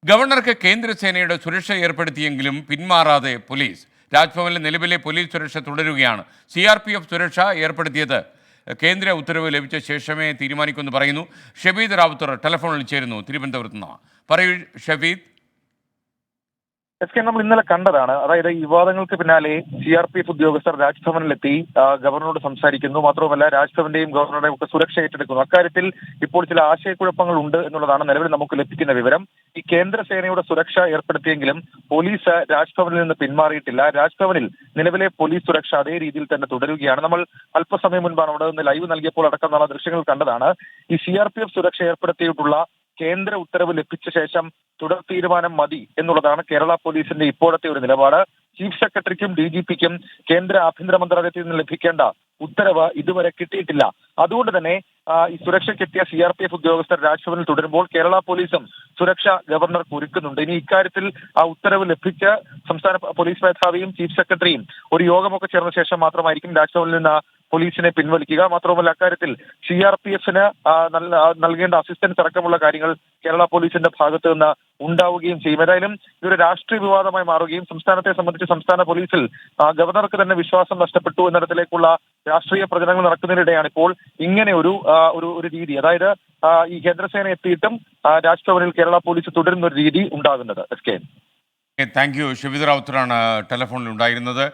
ഗവർണർക്ക് കേന്ദ്രസേനയുടെ സുരക്ഷ ഏർപ്പെടുത്തിയെങ്കിലും പിന്മാറാതെ പോലീസ്. രാജ്ഭവനിലെ നിലവിലെ പോലീസ് സുരക്ഷ തുടരുകയാണ്. CRPF സുരക്ഷ ഏർപ്പെടുത്തിയത് കേന്ദ്ര ഉത്തരവ് ലഭിച്ച ശേഷമേ തീരുമാനിക്കുമെന്ന് പറയുന്നു. ഷബീദ് റാവുത്തർ ടെലിഫോണിൽ ചേരുന്നു തിരുവനന്തപുരത്ത് നിന്ന്. പറയൂ ഷബീദ്. നമ്മൾ ഇന്നലെ കണ്ടതാണ്. അതായത് ഈ വിവാദങ്ങൾക്ക് പിന്നാലെ CRPF ഉദ്യോഗസ്ഥർ രാജ്ഭവനിലെത്തി ഗവർണറോട് സംസാരിക്കുന്നു. മാത്രവുമല്ല രാജ്ഭവന്റെയും ഗവർണറുടെയും ഒക്കെ സുരക്ഷ ഏറ്റെടുക്കുന്നു. അക്കാര്യത്തിൽ ഇപ്പോൾ ചില ആശയക്കുഴപ്പങ്ങൾ ഉണ്ട് എന്നുള്ളതാണ് നിലവിൽ നമുക്ക് ലഭിക്കുന്ന വിവരം. ഈ കേന്ദ്രസേനയുടെ സുരക്ഷ ഏർപ്പെടുത്തിയെങ്കിലും പോലീസ് രാജ്ഭവനിൽ നിന്ന് പിന്മാറിയിട്ടില്ല. രാജ്ഭവനിൽ നിലവിലെ പോലീസ് സുരക്ഷ അതേ രീതിയിൽ തന്നെ തുടരുകയാണ്. നമ്മൾ അല്പസമയം മുൻപാണ് അവിടെ നിന്ന് ലൈവ് നൽകിയപ്പോൾ അടക്കം നമ്മൾ ദൃശ്യങ്ങൾ കണ്ടതാണ്. ഈ CRPF സുരക്ഷ ഏർപ്പെടുത്തിയിട്ടുള്ള കേന്ദ്ര ഉത്തരവ് ലഭിച്ച ശേഷം തുടർ തീരുമാനം മതി എന്നുള്ളതാണ് കേരള പോലീസിന്റെ ഇപ്പോഴത്തെ ഒരു നിലപാട്. ചീഫ് സെക്രട്ടറിക്കും DGPക്കും കേന്ദ്ര ആഭ്യന്തര മന്ത്രാലയത്തിൽ നിന്ന് ലഭിക്കേണ്ട ഉത്തരവ് ഇതുവരെ കിട്ടിയിട്ടില്ല. അതുകൊണ്ട് തന്നെ ഈ സുരക്ഷയ്ക്കെത്തിയ CRPF ഉദ്യോഗസ്ഥർ രാജ്ഭവനിൽ തുടരുമ്പോൾ കേരള പോലീസും സുരക്ഷ ഗവർണർക്ക് ഒരുക്കുന്നുണ്ട്. ഇനി ഇക്കാര്യത്തിൽ ആ ഉത്തരവ് ലഭിച്ച സംസ്ഥാന പോലീസ് മേധാവിയും ചീഫ് സെക്രട്ടറിയും ഒരു യോഗമൊക്കെ ചേർന്ന ശേഷം മാത്രമായിരിക്കും രാജ്ഭവനിൽ നിന്ന് പോലീസിനെ പിൻവലിക്കുക. മാത്രമല്ല അക്കാര്യത്തിൽ CRPFന് നൽകേണ്ട അസിസ്റ്റൻസ് അടക്കമുള്ള കാര്യങ്ങൾ കേരള പോലീസിന്റെ ഭാഗത്ത് നിന്ന് ഉണ്ടാവുകയും ചെയ്യും. ഏതായാലും ഇതൊരു രാഷ്ട്രീയ വിവാദമായി മാറുകയും സംസ്ഥാനത്തെ സംബന്ധിച്ച് സംസ്ഥാന പോലീസിൽ ഗവർണർക്ക് തന്നെ വിശ്വാസം നഷ്ടപ്പെട്ടു എന്നിടത്തിലേക്കുള്ള രാഷ്ട്രീയ പ്രചരണങ്ങൾ നടക്കുന്നതിനിടെയാണ് ഇപ്പോൾ ഇങ്ങനെ ഒരു രീതി, അതായത് ഈ കേന്ദ്രസേന എത്തിയിട്ടും രാജ്ഭവനിൽ കേരള പോലീസ് തുടരുന്ന ഒരു രീതി ഉണ്ടാകുന്നത്. Thank you. ഷബീദ് റാവുത്തറാണ് ടെലിഫോണിൽ ഉണ്ടായിരുന്നത്.